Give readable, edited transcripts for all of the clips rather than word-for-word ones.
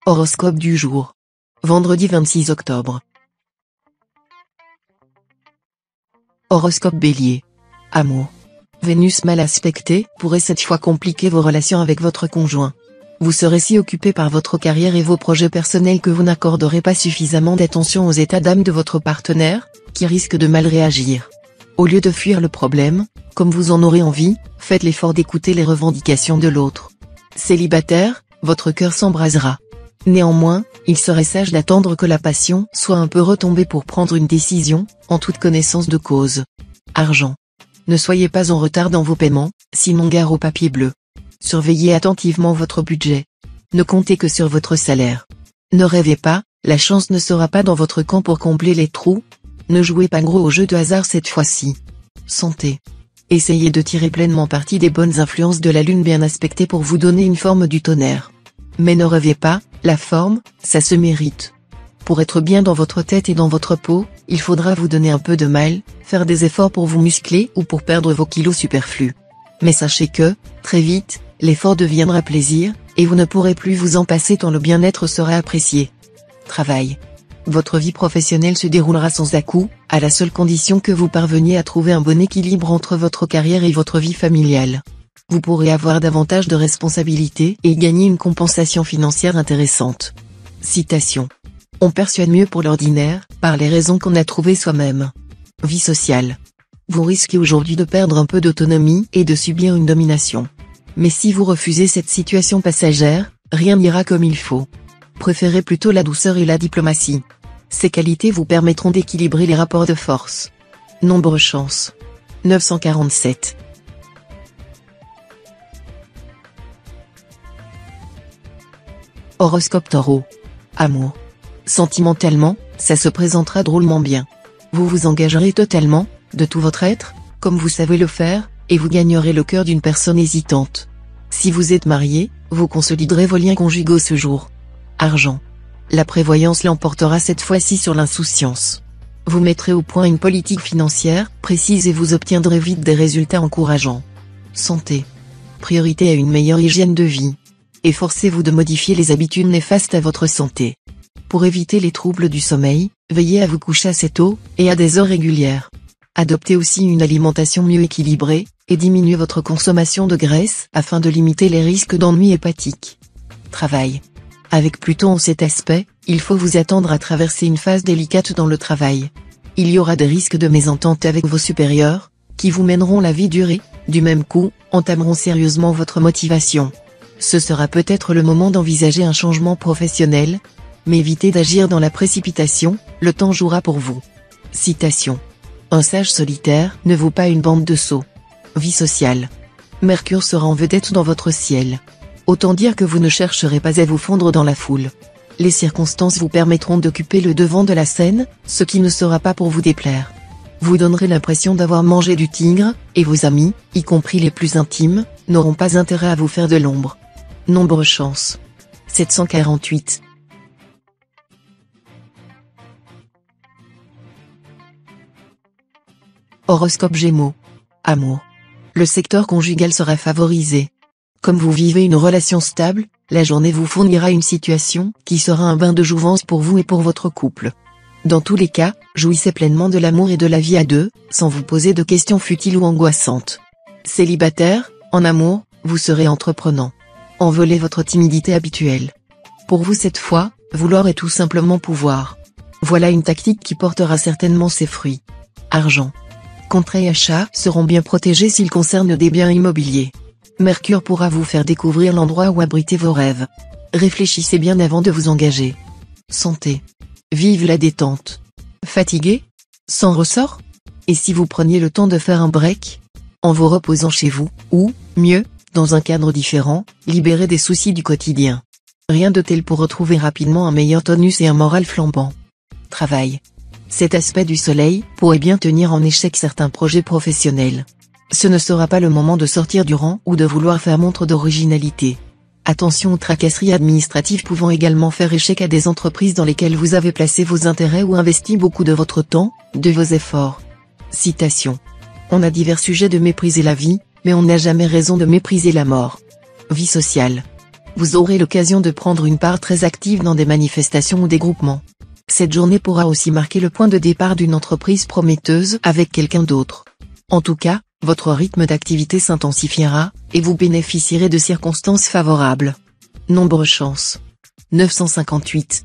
Horoscope du jour. Vendredi 26 octobre. Horoscope Bélier. Amour. Vénus mal aspectée pourrait cette fois compliquer vos relations avec votre conjoint. Vous serez si occupé par votre carrière et vos projets personnels que vous n'accorderez pas suffisamment d'attention aux états d'âme de votre partenaire, qui risque de mal réagir. Au lieu de fuir le problème, comme vous en aurez envie, faites l'effort d'écouter les revendications de l'autre. Célibataire, votre cœur s'embrasera. Néanmoins, il serait sage d'attendre que la passion soit un peu retombée pour prendre une décision, en toute connaissance de cause. Argent. Ne soyez pas en retard dans vos paiements, sinon gare au papier bleu. Surveillez attentivement votre budget. Ne comptez que sur votre salaire. Ne rêvez pas, la chance ne sera pas dans votre camp pour combler les trous. Ne jouez pas gros au jeu de hasard cette fois-ci. Santé. Essayez de tirer pleinement parti des bonnes influences de la lune bien aspectée pour vous donner une forme du tonnerre. Mais ne rêvez pas, la forme, ça se mérite. Pour être bien dans votre tête et dans votre peau, il faudra vous donner un peu de mal, faire des efforts pour vous muscler ou pour perdre vos kilos superflus. Mais sachez que, très vite, l'effort deviendra plaisir, et vous ne pourrez plus vous en passer tant le bien-être sera apprécié. Travail. Votre vie professionnelle se déroulera sans à-coups, à la seule condition que vous parveniez à trouver un bon équilibre entre votre carrière et votre vie familiale. Vous pourrez avoir davantage de responsabilités et gagner une compensation financière intéressante. Citation. On persuade mieux pour l'ordinaire, par les raisons qu'on a trouvées soi-même. Vie sociale. Vous risquez aujourd'hui de perdre un peu d'autonomie et de subir une domination. Mais si vous refusez cette situation passagère, rien n'ira comme il faut. Préférez plutôt la douceur et la diplomatie. Ces qualités vous permettront d'équilibrer les rapports de force. Nombre chance. 947. Horoscope Taureau. Amour. Sentimentalement, ça se présentera drôlement bien. Vous vous engagerez totalement, de tout votre être, comme vous savez le faire, et vous gagnerez le cœur d'une personne hésitante. Si vous êtes marié, vous consoliderez vos liens conjugaux ce jour. Argent. La prévoyance l'emportera cette fois-ci sur l'insouciance. Vous mettrez au point une politique financière précise et vous obtiendrez vite des résultats encourageants. Santé. Priorité à une meilleure hygiène de vie. Efforcez-vous de modifier les habitudes néfastes à votre santé. Pour éviter les troubles du sommeil, veillez à vous coucher assez tôt, et à des heures régulières. Adoptez aussi une alimentation mieux équilibrée, et diminuez votre consommation de graisse afin de limiter les risques d'ennui hépatique. Travail. Avec Pluton en cet aspect, il faut vous attendre à traverser une phase délicate dans le travail. Il y aura des risques de mésentente avec vos supérieurs, qui vous mèneront la vie dure et, du même coup, entameront sérieusement votre motivation. Ce sera peut-être le moment d'envisager un changement professionnel, mais évitez d'agir dans la précipitation, le temps jouera pour vous. Citation. Un sage solitaire ne vaut pas une bande de sots. Vie sociale. Mercure sera en vedette dans votre ciel. Autant dire que vous ne chercherez pas à vous fondre dans la foule. Les circonstances vous permettront d'occuper le devant de la scène, ce qui ne sera pas pour vous déplaire. Vous donnerez l'impression d'avoir mangé du tigre, et vos amis, y compris les plus intimes, n'auront pas intérêt à vous faire de l'ombre. Nombre chance. 748. Horoscope Gémeaux. Amour. Le secteur conjugal sera favorisé. Comme vous vivez une relation stable, la journée vous fournira une situation qui sera un bain de jouvence pour vous et pour votre couple. Dans tous les cas, jouissez pleinement de l'amour et de la vie à deux, sans vous poser de questions futiles ou angoissantes. Célibataire, en amour, vous serez entreprenant. Envolez votre timidité habituelle. Pour vous cette fois, vouloir est tout simplement pouvoir. Voilà une tactique qui portera certainement ses fruits. Argent. Contrats et achats seront bien protégés s'ils concernent des biens immobiliers. Mercure pourra vous faire découvrir l'endroit où abriter vos rêves. Réfléchissez bien avant de vous engager. Santé. Vive la détente. Fatigué? Sans ressort? Et si vous preniez le temps de faire un break? En vous reposant chez vous, ou, mieux, dans un cadre différent, libérez des soucis du quotidien. Rien de tel pour retrouver rapidement un meilleur tonus et un moral flambant. Travail. Cet aspect du soleil pourrait bien tenir en échec certains projets professionnels. Ce ne sera pas le moment de sortir du rang ou de vouloir faire montre d'originalité. Attention aux tracasseries administratives pouvant également faire échec à des entreprises dans lesquelles vous avez placé vos intérêts ou investi beaucoup de votre temps, de vos efforts. Citation. On a divers sujets de mépriser la vie, mais on n'a jamais raison de mépriser la mort. Vie sociale. Vous aurez l'occasion de prendre une part très active dans des manifestations ou des groupements. Cette journée pourra aussi marquer le point de départ d'une entreprise prometteuse avec quelqu'un d'autre. En tout cas, votre rythme d'activité s'intensifiera, et vous bénéficierez de circonstances favorables. Nombre chance. 958.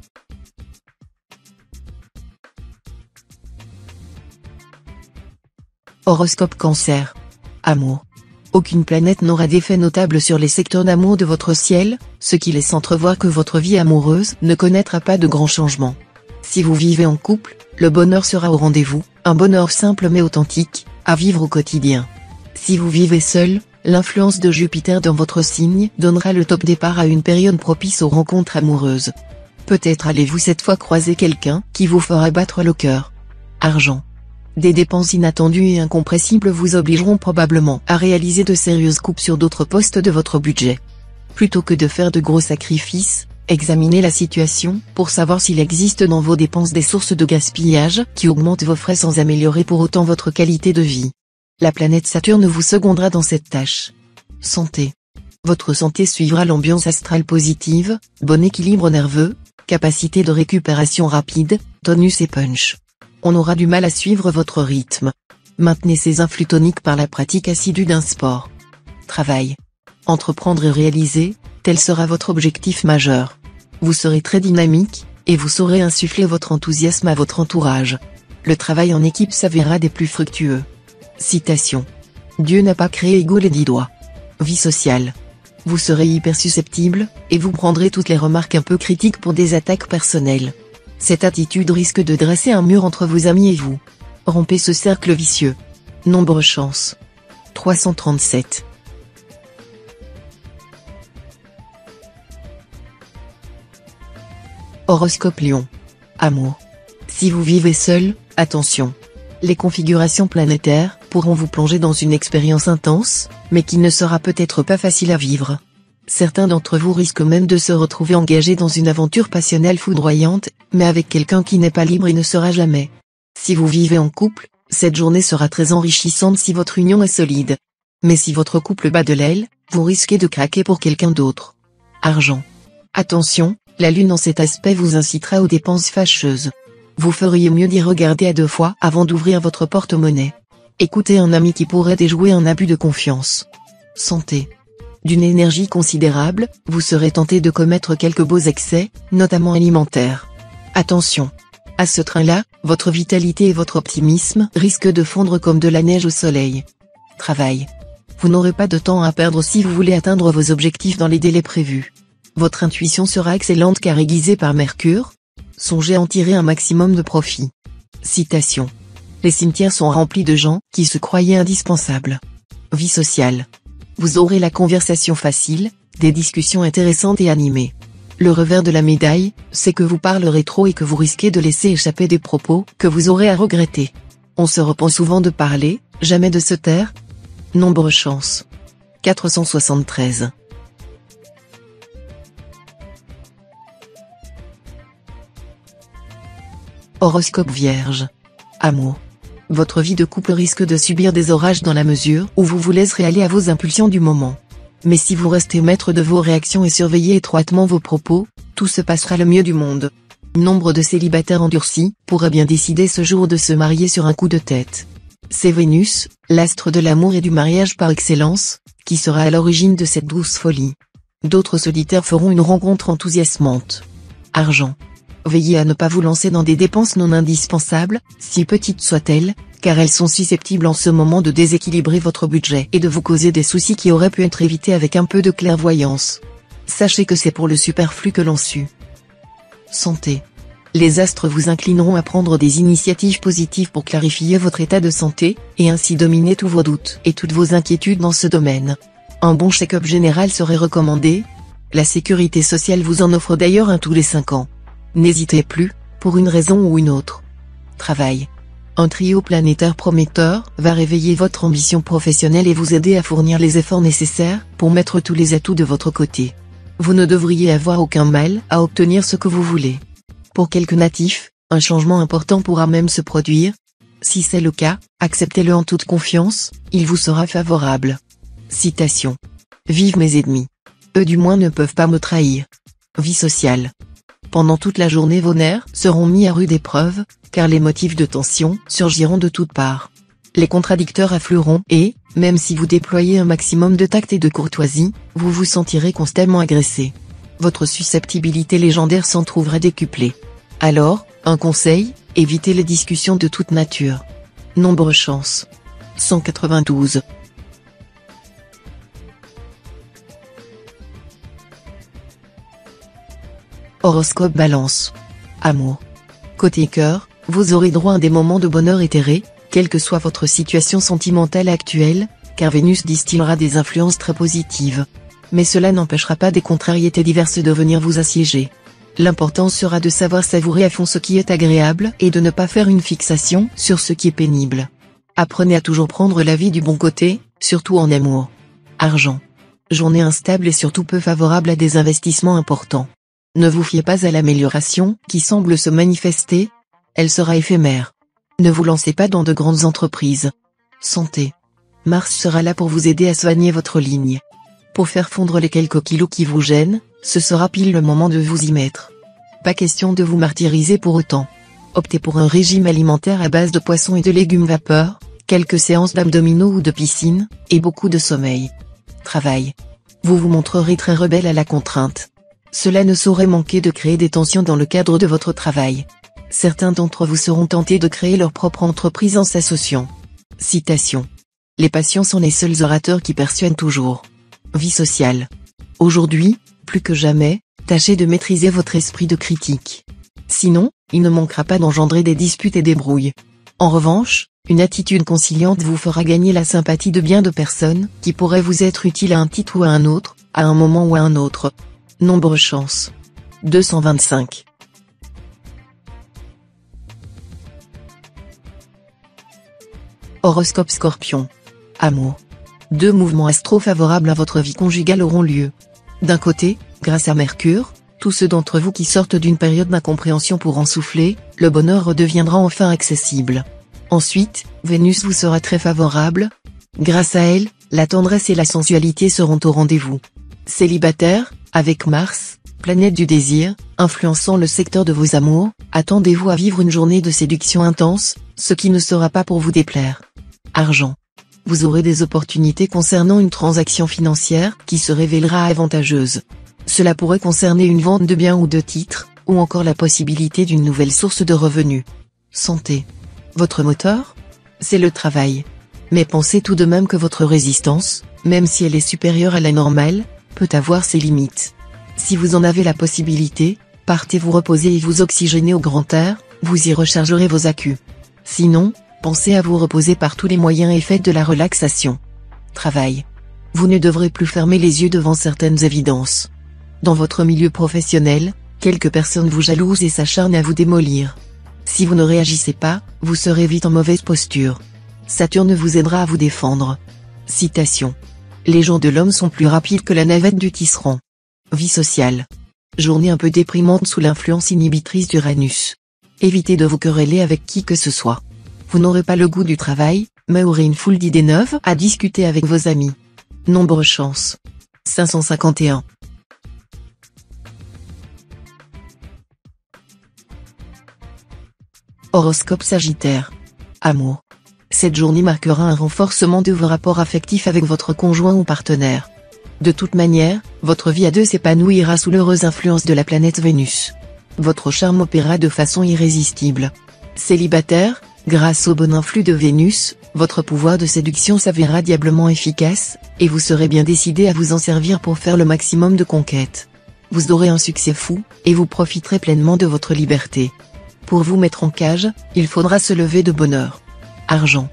Horoscope Cancer. Amour. Aucune planète n'aura d'effet notable sur les secteurs d'amour de votre ciel, ce qui laisse entrevoir que votre vie amoureuse ne connaîtra pas de grands changements. Si vous vivez en couple, le bonheur sera au rendez-vous, un bonheur simple mais authentique, à vivre au quotidien. Si vous vivez seul, l'influence de Jupiter dans votre signe donnera le top départ à une période propice aux rencontres amoureuses. Peut-être allez-vous cette fois croiser quelqu'un qui vous fera battre le cœur. Argent. Des dépenses inattendues et incompressibles vous obligeront probablement à réaliser de sérieuses coupes sur d'autres postes de votre budget. Plutôt que de faire de gros sacrifices, examinez la situation pour savoir s'il existe dans vos dépenses des sources de gaspillage qui augmentent vos frais sans améliorer pour autant votre qualité de vie. La planète Saturne vous secondera dans cette tâche. Santé. Votre santé suivra l'ambiance astrale positive, bon équilibre nerveux, capacité de récupération rapide, tonus et punch. On aura du mal à suivre votre rythme. Maintenez ces influx toniques par la pratique assidue d'un sport. Travail. Entreprendre et réaliser, tel sera votre objectif majeur. Vous serez très dynamique, et vous saurez insuffler votre enthousiasme à votre entourage. Le travail en équipe s'avérera des plus fructueux. Citation. Dieu n'a pas créé égaux les 10 doigts. Vie sociale. Vous serez hyper susceptible, et vous prendrez toutes les remarques un peu critiques pour des attaques personnelles. Cette attitude risque de dresser un mur entre vos amis et vous. Rompez ce cercle vicieux. Nombre chance. 337. Horoscope Lion. Amour. Si vous vivez seul, attention. Les configurations planétaires pourront vous plonger dans une expérience intense, mais qui ne sera peut-être pas facile à vivre. Certains d'entre vous risquent même de se retrouver engagés dans une aventure passionnelle foudroyante, mais avec quelqu'un qui n'est pas libre et ne sera jamais. Si vous vivez en couple, cette journée sera très enrichissante si votre union est solide. Mais si votre couple bat de l'aile, vous risquez de craquer pour quelqu'un d'autre. Argent. Attention, la lune en cet aspect vous incitera aux dépenses fâcheuses. Vous feriez mieux d'y regarder à 2 fois avant d'ouvrir votre porte-monnaie. Écoutez un ami qui pourrait déjouer un abus de confiance. Santé. D'une énergie considérable, vous serez tenté de commettre quelques beaux excès, notamment alimentaires. Attention. À ce train-là, votre vitalité et votre optimisme risquent de fondre comme de la neige au soleil. Travail. Vous n'aurez pas de temps à perdre si vous voulez atteindre vos objectifs dans les délais prévus. Votre intuition sera excellente car aiguisée par Mercure. Songez à en tirer un maximum de profit. Citation. Les cimetières sont remplis de gens qui se croyaient indispensables. Vie sociale. Vous aurez la conversation facile, des discussions intéressantes et animées. Le revers de la médaille, c'est que vous parlerez trop et que vous risquez de laisser échapper des propos que vous aurez à regretter. On se repent souvent de parler, jamais de se taire. Nombre chance. 473. Horoscope Vierge. Amour. Votre vie de couple risque de subir des orages dans la mesure où vous vous laisserez aller à vos impulsions du moment. Mais si vous restez maître de vos réactions et surveillez étroitement vos propos, tout se passera le mieux du monde. Nombre de célibataires endurcis pourraient bien décider ce jour de se marier sur un coup de tête. C'est Vénus, l'astre de l'amour et du mariage par excellence, qui sera à l'origine de cette douce folie. D'autres solitaires feront une rencontre enthousiasmante. Argent. Veillez à ne pas vous lancer dans des dépenses non indispensables, si petites soient-elles, car elles sont susceptibles en ce moment de déséquilibrer votre budget et de vous causer des soucis qui auraient pu être évités avec un peu de clairvoyance. Sachez que c'est pour le superflu que l'on sue. Santé. Les astres vous inclineront à prendre des initiatives positives pour clarifier votre état de santé, et ainsi dominer tous vos doutes et toutes vos inquiétudes dans ce domaine. Un bon check-up général serait recommandé. La sécurité sociale vous en offre d'ailleurs un tous les 5 ans. N'hésitez plus, pour une raison ou une autre. Travail. Un trio planétaire prometteur va réveiller votre ambition professionnelle et vous aider à fournir les efforts nécessaires pour mettre tous les atouts de votre côté. Vous ne devriez avoir aucun mal à obtenir ce que vous voulez. Pour quelques natifs, un changement important pourra même se produire. Si c'est le cas, acceptez-le en toute confiance, il vous sera favorable. Citation. Vive mes ennemis. Eux du moins ne peuvent pas me trahir. Vie sociale. Pendant toute la journée vos nerfs seront mis à rude épreuve, car les motifs de tension surgiront de toutes parts. Les contradicteurs afflueront et, même si vous déployez un maximum de tact et de courtoisie, vous vous sentirez constamment agressé. Votre susceptibilité légendaire s'en trouvera décuplée. Alors, un conseil, évitez les discussions de toute nature. Nombre chance. 192. Horoscope Balance. Amour. Côté cœur, vous aurez droit à des moments de bonheur éthéré, quelle que soit votre situation sentimentale actuelle, car Vénus distillera des influences très positives. Mais cela n'empêchera pas des contrariétés diverses de venir vous assiéger. L'important sera de savoir savourer à fond ce qui est agréable et de ne pas faire une fixation sur ce qui est pénible. Apprenez à toujours prendre la vie du bon côté, surtout en amour. Argent. Journée instable et surtout peu favorable à des investissements importants. Ne vous fiez pas à l'amélioration qui semble se manifester, elle sera éphémère. Ne vous lancez pas dans de grandes entreprises. Santé. Mars sera là pour vous aider à soigner votre ligne. Pour faire fondre les quelques kilos qui vous gênent, ce sera pile le moment de vous y mettre. Pas question de vous martyriser pour autant. Optez pour un régime alimentaire à base de poissons et de légumes vapeur, quelques séances d'abdominaux ou de piscine, et beaucoup de sommeil. Travail. Vous vous montrerez très rebelle à la contrainte. Cela ne saurait manquer de créer des tensions dans le cadre de votre travail. Certains d'entre vous seront tentés de créer leur propre entreprise en s'associant. Citation. Les patients sont les seuls orateurs qui persuadent toujours. Vie sociale. Aujourd'hui, plus que jamais, tâchez de maîtriser votre esprit de critique. Sinon, il ne manquera pas d'engendrer des disputes et des brouilles. En revanche, une attitude conciliante vous fera gagner la sympathie de bien de personnes qui pourraient vous être utiles à un titre ou à un autre, à un moment ou à un autre. Nombre chance. 225. Horoscope Scorpion. Amour. Deux mouvements astro favorables à votre vie conjugale auront lieu. D'un côté, grâce à Mercure, tous ceux d'entre vous qui sortent d'une période d'incompréhension pourront souffler, le bonheur redeviendra enfin accessible. Ensuite, Vénus vous sera très favorable. Grâce à elle, la tendresse et la sensualité seront au rendez-vous. Célibataire, avec Mars, planète du désir, influençant le secteur de vos amours, attendez-vous à vivre une journée de séduction intense, ce qui ne sera pas pour vous déplaire. Argent. Vous aurez des opportunités concernant une transaction financière qui se révélera avantageuse. Cela pourrait concerner une vente de biens ou de titres, ou encore la possibilité d'une nouvelle source de revenus. Santé. Votre moteur? C'est le travail. Mais pensez tout de même que votre résistance, même si elle est supérieure à la normale, peut avoir ses limites. Si vous en avez la possibilité, partez vous reposer et vous oxygéner au grand air, vous y rechargerez vos accus. Sinon, pensez à vous reposer par tous les moyens et faites de la relaxation. Travail. Vous ne devrez plus fermer les yeux devant certaines évidences. Dans votre milieu professionnel, quelques personnes vous jalousent et s'acharnent à vous démolir. Si vous ne réagissez pas, vous serez vite en mauvaise posture. Saturne vous aidera à vous défendre. Citation. Les jours de l'homme sont plus rapides que la navette du tisserand. Vie sociale. Journée un peu déprimante sous l'influence inhibitrice d'Uranus. Évitez de vous quereller avec qui que ce soit. Vous n'aurez pas le goût du travail, mais aurez une foule d'idées neuves à discuter avec vos amis. Nombre chance. 551. Horoscope Sagittaire. Amour. Cette journée marquera un renforcement de vos rapports affectifs avec votre conjoint ou partenaire. De toute manière, votre vie à deux s'épanouira sous l'heureuse influence de la planète Vénus. Votre charme opérera de façon irrésistible. Célibataire, grâce au bon influx de Vénus, votre pouvoir de séduction s'avérera diablement efficace, et vous serez bien décidé à vous en servir pour faire le maximum de conquêtes. Vous aurez un succès fou, et vous profiterez pleinement de votre liberté. Pour vous mettre en cage, il faudra se lever de bonne heure. Argent.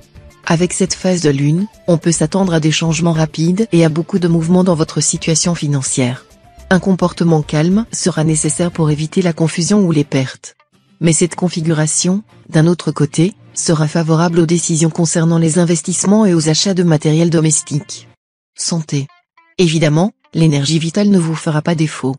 Avec cette phase de lune, on peut s'attendre à des changements rapides et à beaucoup de mouvements dans votre situation financière. Un comportement calme sera nécessaire pour éviter la confusion ou les pertes. Mais cette configuration, d'un autre côté, sera favorable aux décisions concernant les investissements et aux achats de matériel domestique. Santé. Évidemment, l'énergie vitale ne vous fera pas défaut.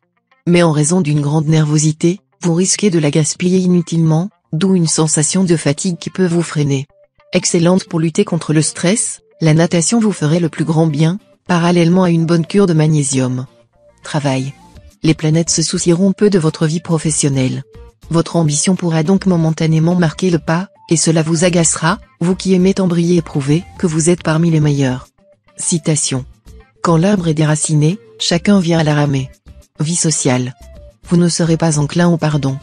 Mais en raison d'une grande nervosité, vous risquez de la gaspiller inutilement, d'où une sensation de fatigue qui peut vous freiner. Excellente pour lutter contre le stress, la natation vous ferait le plus grand bien, parallèlement à une bonne cure de magnésium. Travail. Les planètes se soucieront peu de votre vie professionnelle. Votre ambition pourra donc momentanément marquer le pas, et cela vous agacera, vous qui aimez tant briller et prouver que vous êtes parmi les meilleurs. Citation. Quand l'arbre est déraciné, chacun vient à la ramer. Vie sociale. Vous ne serez pas enclin au pardon.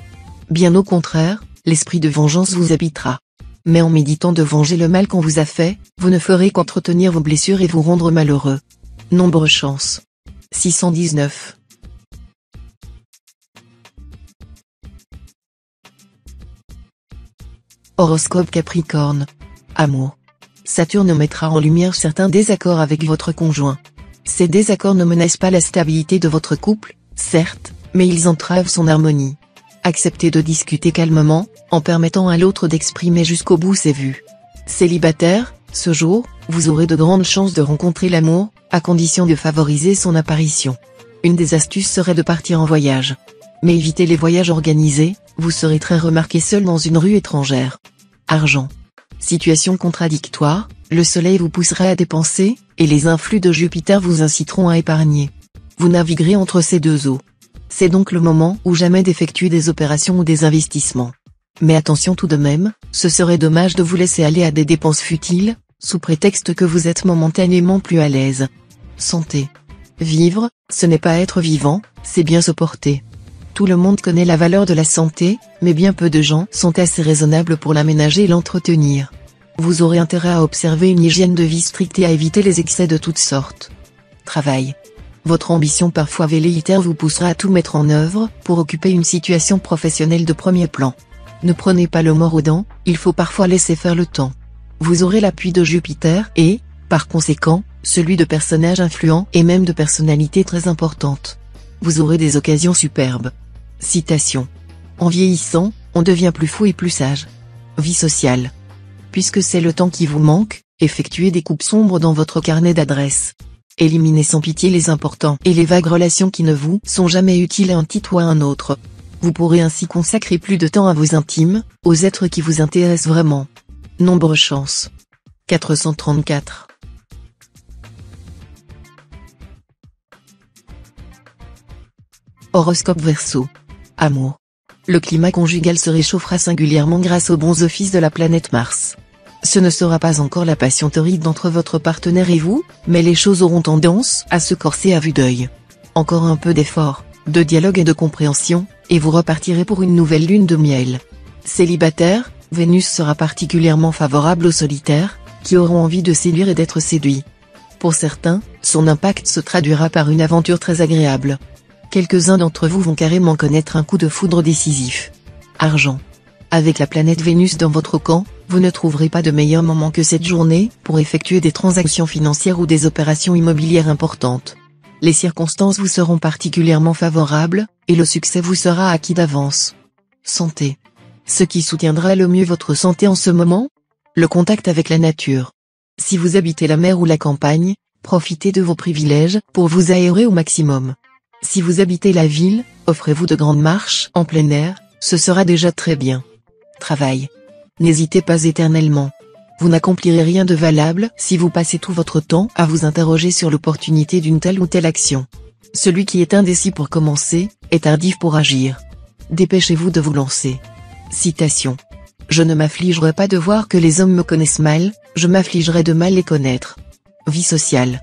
Bien au contraire, l'esprit de vengeance vous habitera. Mais en méditant de venger le mal qu'on vous a fait, vous ne ferez qu'entretenir vos blessures et vous rendre malheureux. Nombre chance. 619. Horoscope Capricorne. Amour. Saturne mettra en lumière certains désaccords avec votre conjoint. Ces désaccords ne menacent pas la stabilité de votre couple, certes, mais ils entravent son harmonie. Acceptez de discuter calmement, en permettant à l'autre d'exprimer jusqu'au bout ses vues. Célibataire, ce jour, vous aurez de grandes chances de rencontrer l'amour, à condition de favoriser son apparition. Une des astuces serait de partir en voyage. Mais évitez les voyages organisés, vous serez très remarqué seul dans une rue étrangère. Argent. Situation contradictoire, le soleil vous poussera à dépenser, et les influx de Jupiter vous inciteront à épargner. Vous naviguerez entre ces deux eaux. C'est donc le moment ou jamais d'effectuer des opérations ou des investissements. Mais attention tout de même, ce serait dommage de vous laisser aller à des dépenses futiles, sous prétexte que vous êtes momentanément plus à l'aise. Santé. Vivre, ce n'est pas être vivant, c'est bien se porter. Tout le monde connaît la valeur de la santé, mais bien peu de gens sont assez raisonnables pour l'aménager et l'entretenir. Vous aurez intérêt à observer une hygiène de vie stricte et à éviter les excès de toutes sortes. Travail. Votre ambition parfois velléitaire vous poussera à tout mettre en œuvre, pour occuper une situation professionnelle de premier plan. Ne prenez pas le mors aux dents, il faut parfois laisser faire le temps. Vous aurez l'appui de Jupiter et, par conséquent, celui de personnages influents et même de personnalités très importantes. Vous aurez des occasions superbes. Citation. En vieillissant, on devient plus fou et plus sage. Vie sociale. Puisque c'est le temps qui vous manque, effectuez des coupes sombres dans votre carnet d'adresses. Éliminez sans pitié les importants et les vagues relations qui ne vous sont jamais utiles à un titre ou à un autre. Vous pourrez ainsi consacrer plus de temps à vos intimes, aux êtres qui vous intéressent vraiment. Nombre chance. 434. Horoscope Verseau. Amour. Le climat conjugal se réchauffera singulièrement grâce aux bons offices de la planète Mars. Ce ne sera pas encore la passion torride entre votre partenaire et vous, mais les choses auront tendance à se corser à vue d'œil. Encore un peu d'effort, de dialogue et de compréhension, et vous repartirez pour une nouvelle lune de miel. Célibataire, Vénus sera particulièrement favorable aux solitaires, qui auront envie de séduire et d'être séduits. Pour certains, son impact se traduira par une aventure très agréable. Quelques-uns d'entre vous vont carrément connaître un coup de foudre décisif. Argent. Avec la planète Vénus dans votre camp, vous ne trouverez pas de meilleur moment que cette journée pour effectuer des transactions financières ou des opérations immobilières importantes. Les circonstances vous seront particulièrement favorables, et le succès vous sera acquis d'avance. Santé. Ce qui soutiendra le mieux votre santé en ce moment ? Le contact avec la nature. Si vous habitez la mer ou la campagne, profitez de vos privilèges pour vous aérer au maximum. Si vous habitez la ville, offrez-vous de grandes marches en plein air, ce sera déjà très bien. Travail. N'hésitez pas éternellement. Vous n'accomplirez rien de valable si vous passez tout votre temps à vous interroger sur l'opportunité d'une telle ou telle action. Celui qui est indécis pour commencer, est tardif pour agir. Dépêchez-vous de vous lancer. Citation. Je ne m'affligerai pas de voir que les hommes me connaissent mal, je m'affligerai de mal les connaître. Vie sociale.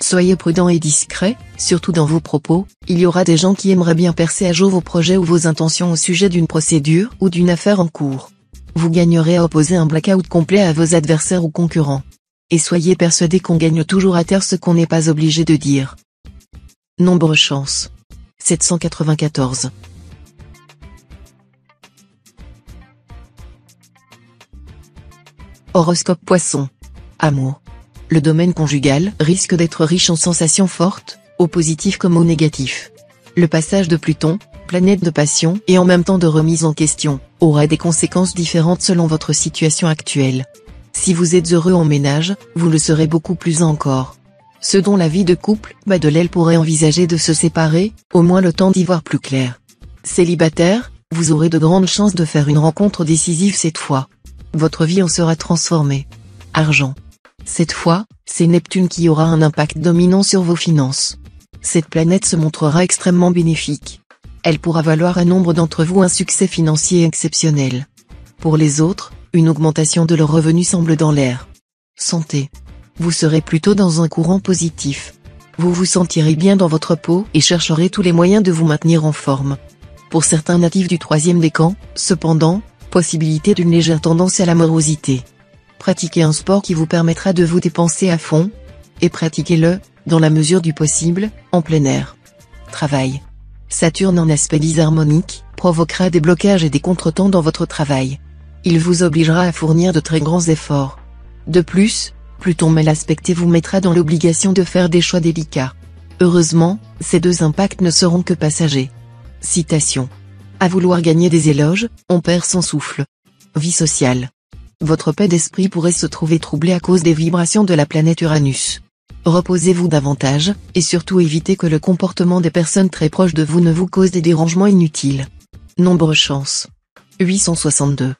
Soyez prudent et discret, surtout dans vos propos, il y aura des gens qui aimeraient bien percer à jour vos projets ou vos intentions au sujet d'une procédure ou d'une affaire en cours. Vous gagnerez à opposer un blackout complet à vos adversaires ou concurrents. Et soyez persuadés qu'on gagne toujours à taire ce qu'on n'est pas obligé de dire. Nombre chance. 794. Horoscope Poisson. Amour. Le domaine conjugal risque d'être riche en sensations fortes, au positif comme au négatif. Le passage de Pluton, planète de passion et en même temps de remise en question, aura des conséquences différentes selon votre situation actuelle. Si vous êtes heureux en ménage, vous le serez beaucoup plus encore. Ceux dont la vie de couple bat de l'aile pourraient envisager de se séparer, au moins le temps d'y voir plus clair. Célibataire, vous aurez de grandes chances de faire une rencontre décisive cette fois. Votre vie en sera transformée. Argent. Cette fois, c'est Neptune qui aura un impact dominant sur vos finances. cette planète se montrera extrêmement bénéfique. Elle pourra valoir à nombre d'entre vous un succès financier exceptionnel. Pour les autres, une augmentation de leurs revenus semble dans l'air. Santé. Vous serez plutôt dans un courant positif. Vous vous sentirez bien dans votre peau et chercherez tous les moyens de vous maintenir en forme. Pour certains natifs du 3e décan, cependant, possibilité d'une légère tendance à la morosité. Pratiquez un sport qui vous permettra de vous dépenser à fond, et pratiquez-le, dans la mesure du possible, en plein air. Travail. Saturne en aspect disharmonique, provoquera des blocages et des contretemps dans votre travail. Il vous obligera à fournir de très grands efforts. De plus, Pluton mal aspecté vous mettra dans l'obligation de faire des choix délicats. Heureusement, ces deux impacts ne seront que passagers. Citation. À vouloir gagner des éloges, on perd son souffle. Vie sociale. Votre paix d'esprit pourrait se trouver troublée à cause des vibrations de la planète Uranus. Reposez-vous davantage, et surtout évitez que le comportement des personnes très proches de vous ne vous cause des dérangements inutiles. Nombre chance. 862.